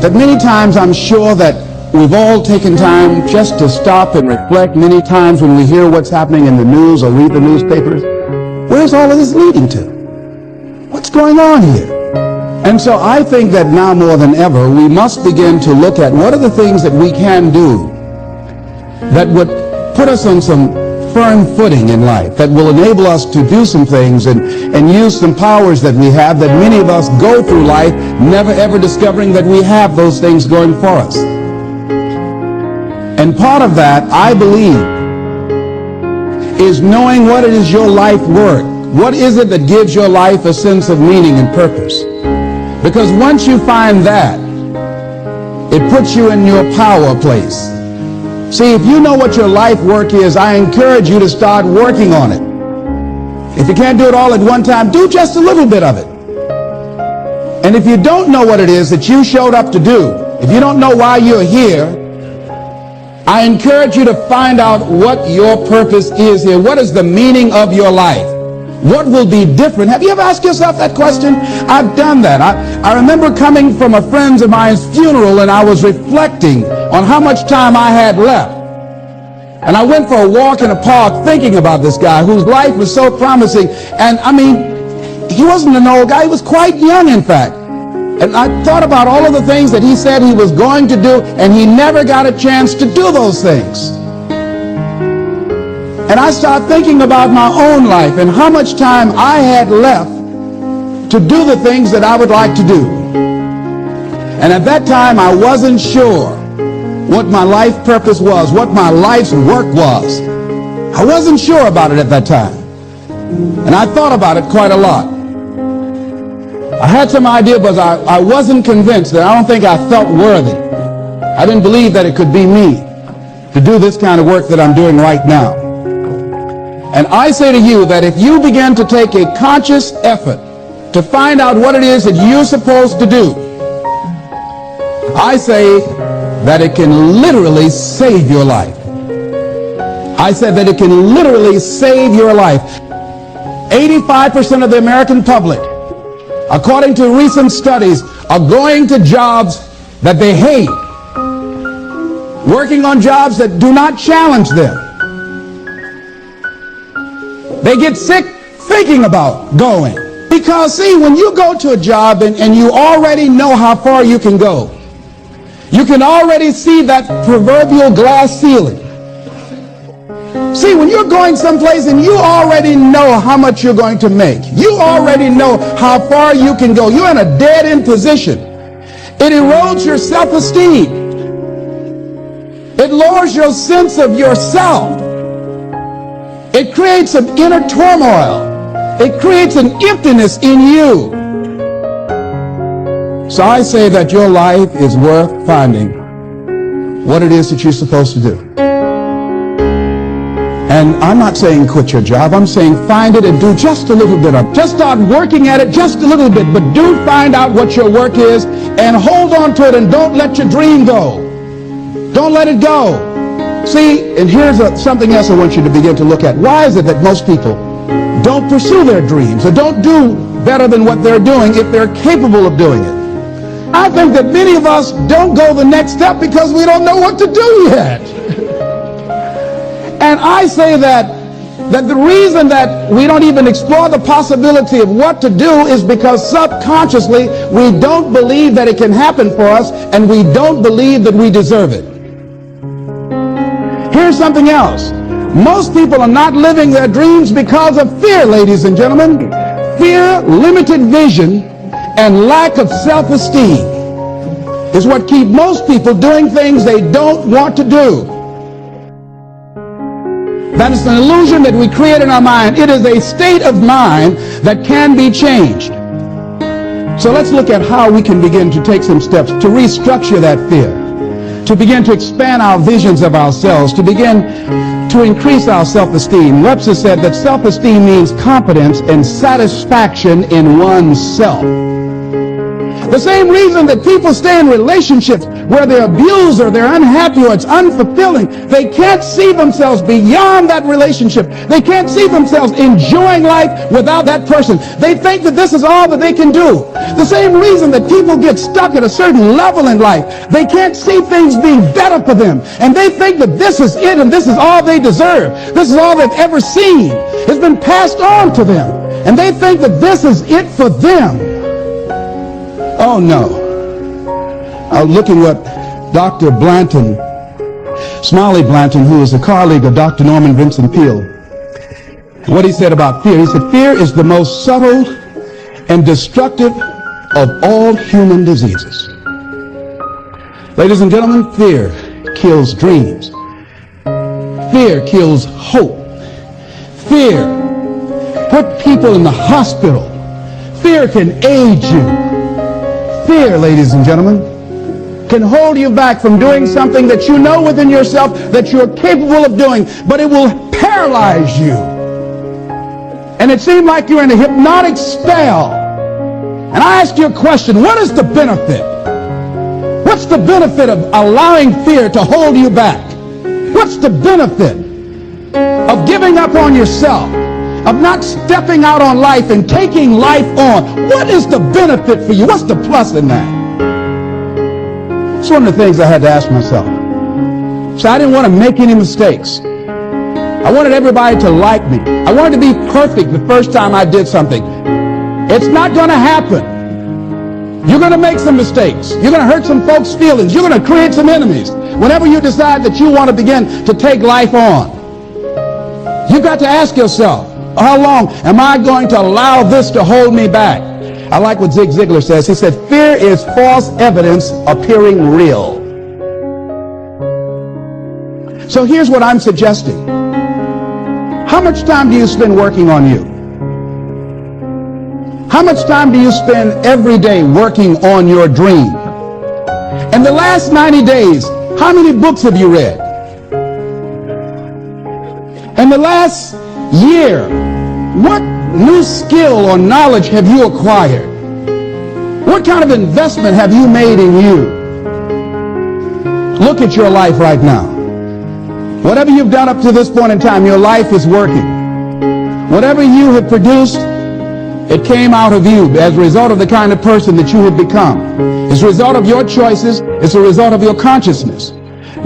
that many times I'm sure that we've all taken time just to stop and reflect many times when we hear what's happening in the news or read the newspapers. Where's all of this leading to? What's going on here? And so I think that now more than ever, we must begin to look at what are the things that we can do that would put us on some firm footing in life, that will enable us to do some things and use some powers that we have, that many of us go through life never ever discovering that we have those things going for us. And part of that, I believe, is knowing what it is your life worth. What is it that gives your life a sense of meaning and purpose? Because once you find that, it puts you in your power place. See, if you know what your life work is, I encourage you to start working on it. If you can't do it all at one time, do just a little bit of it. And if you don't know what it is that you showed up to do, if you don't know why you're here, I encourage you to find out what your purpose is here. What is the meaning of your life? What will be different? Have you ever asked yourself that question? I've done that. I remember coming from a friend of mine's funeral, and I was reflecting on how much time I had left. And I went for a walk in a park thinking about this guy whose life was so promising. And I mean, he wasn't an old guy. He was quite young, in fact. And I thought about all of the things that he said he was going to do, and he never got a chance to do those things. And I started thinking about my own life and how much time I had left to do the things that I would like to do. And at that time, I wasn't sure what my life purpose was, what my life's work was. I wasn't sure about it at that time. And I thought about it quite a lot. I had some idea, but I wasn't convinced. That I don't think I felt worthy. I didn't believe that it could be me to do this kind of work that I'm doing right now. And I say to you that if you begin to take a conscious effort to find out what it is that you're supposed to do, I say that it can literally save your life. I said that it can literally save your life. 85% of the American public, according to recent studies, are going to jobs that they hate, working on jobs that do not challenge them. They get sick thinking about going. Because, see, when you go to a job and you already know how far you can go, you can already see that proverbial glass ceiling. See, when you're going someplace and you already know how much you're going to make, you already know how far you can go, you're in a dead-end position. It erodes your self-esteem. It lowers your sense of yourself. It creates an inner turmoil. It creates an emptiness in you. So I say that your life is worth finding what it is that you're supposed to do. And I'm not saying quit your job. I'm saying find it and do just a little bit of it. Just start working at it just a little bit. But do find out what your work is and hold on to it, and don't let your dream go. Don't let it go. See, and here's something else I want you to begin to look at. Why is it that most people don't pursue their dreams or don't do better than what they're doing if they're capable of doing it? I think that many of us don't go the next step because we don't know what to do yet. And I say that the reason that we don't even explore the possibility of what to do is because subconsciously we don't believe that it can happen for us, and we don't believe that we deserve it. Here's something else. Most people are not living their dreams because of fear, ladies and gentlemen. Fear, limited vision, and lack of self-esteem is what keep most people doing things they don't want to do. That is an illusion that we create in our mind. It is a state of mind that can be changed. So let's look at how we can begin to take some steps to restructure that fear, to begin to expand our visions of ourselves, to begin to increase our self-esteem. Webster said that self-esteem means confidence and satisfaction in oneself. The same reason that people stay in relationships where they're abused or they're unhappy or it's unfulfilling, they can't see themselves beyond that relationship. They can't see themselves enjoying life without that person. They think that this is all that they can do. The same reason that people get stuck at a certain level in life, they can't see things being better for them. And they think that this is it and this is all they deserve. This is all they've ever seen. It's been passed on to them. And they think that this is it for them. Oh no. I was looking what Dr. Blanton, Smiley Blanton, who is a colleague of Dr. Norman Vincent Peale, what he said about fear. He said, fear is the most subtle and destructive of all human diseases. Ladies and gentlemen, fear kills dreams. Fear kills hope. Fear put people in the hospital. Fear can age you. Fear, ladies and gentlemen, can hold you back from doing something that you know within yourself that you're capable of doing, but it will paralyze you. And it seemed like you're in a hypnotic spell. And I ask you a question, what is the benefit? What's the benefit of allowing fear to hold you back? What's the benefit of giving up on yourself? Of not stepping out on life and taking life on? What is the benefit for you? What's the plus in that? It's one of the things I had to ask myself. So I didn't want to make any mistakes. I wanted everybody to like me. I wanted to be perfect the first time I did something. It's not going to happen. You're going to make some mistakes. You're going to hurt some folks' feelings. You're going to create some enemies whenever you decide that you want to begin to take life on. You've got to ask yourself, how long am I going to allow this to hold me back? I like what Zig Ziglar says. He said, fear is false evidence appearing real. So here's what I'm suggesting. How much time do you spend working on you? How much time do you spend every day working on your dream? In the last 90 days, how many books have you read? In the last year, what new skill or knowledge have you acquired? What kind of investment have you made in you? Look at your life right now. Whatever you've done up to this point in time, your life is working. Whatever you have produced, it came out of you as a result of the kind of person that you have become. It's a result of your choices. It's a result of your consciousness.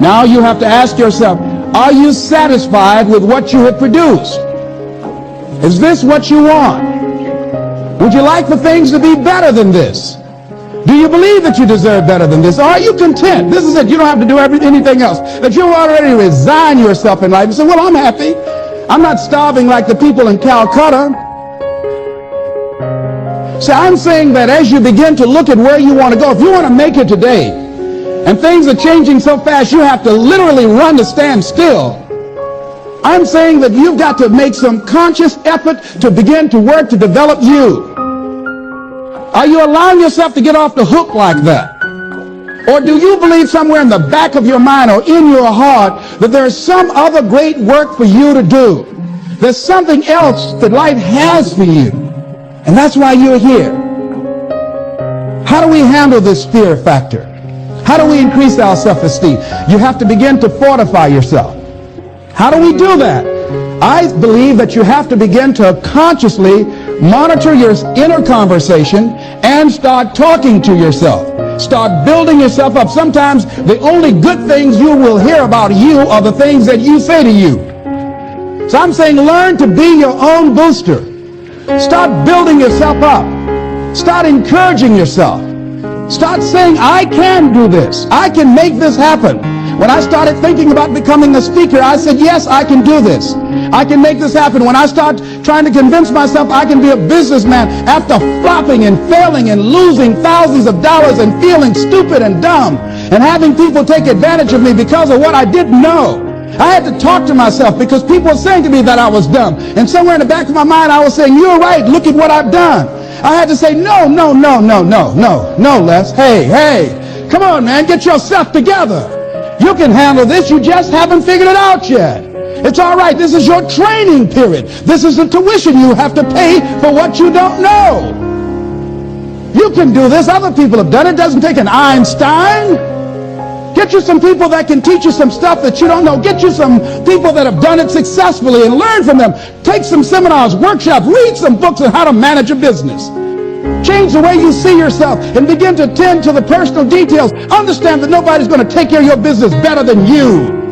Now you have to ask yourself, are you satisfied with what you have produced? Is this what you want? Would you like for things to be better than this? Do you believe that you deserve better than this? Or are you content? This is it. You don't have to do anything else. That you already resign yourself in life and say, well, I'm happy. I'm not starving like the people in Calcutta. So I'm saying that as you begin to look at where you want to go, if you want to make it today, and things are changing so fast you have to literally run to stand still, I'm saying that you've got to make some conscious effort to begin to work to develop you. Are you allowing yourself to get off the hook like that? Or do you believe somewhere in the back of your mind or in your heart that there's some other great work for you to do? There's something else that life has for you. And that's why you're here. How do we handle this fear factor? How do we increase our self-esteem? You have to begin to fortify yourself. How do we do that? I believe that you have to begin to consciously monitor your inner conversation and start talking to yourself. Start building yourself up. Sometimes the only good things you will hear about you are the things that you say to you. So I'm saying learn to be your own booster. Start building yourself up. Start encouraging yourself. Start saying, I can do this. I can make this happen. When I started thinking about becoming a speaker, I said, yes, I can do this. I can make this happen. When I start trying to convince myself I can be a businessman after flopping and failing and losing thousands of dollars and feeling stupid and dumb and having people take advantage of me because of what I didn't know. I had to talk to myself because people were saying to me that I was dumb. And somewhere in the back of my mind, I was saying, you're right. Look at what I've done. I had to say, no, Les. Hey, come on, man. Get yourself together. You can handle this. You just haven't figured it out yet. It's all right. This is your training period. This is the tuition you have to pay for what you don't know. You can do this. Other people have done it. It doesn't take an Einstein. Get you some people that can teach you some stuff that you don't know. Get you some people that have done it successfully and learn from them. Take some seminars, workshops, read some books on how to manage a business. Change the way you see yourself and begin to tend to the personal details. Understand that nobody's going to take care of your business better than you.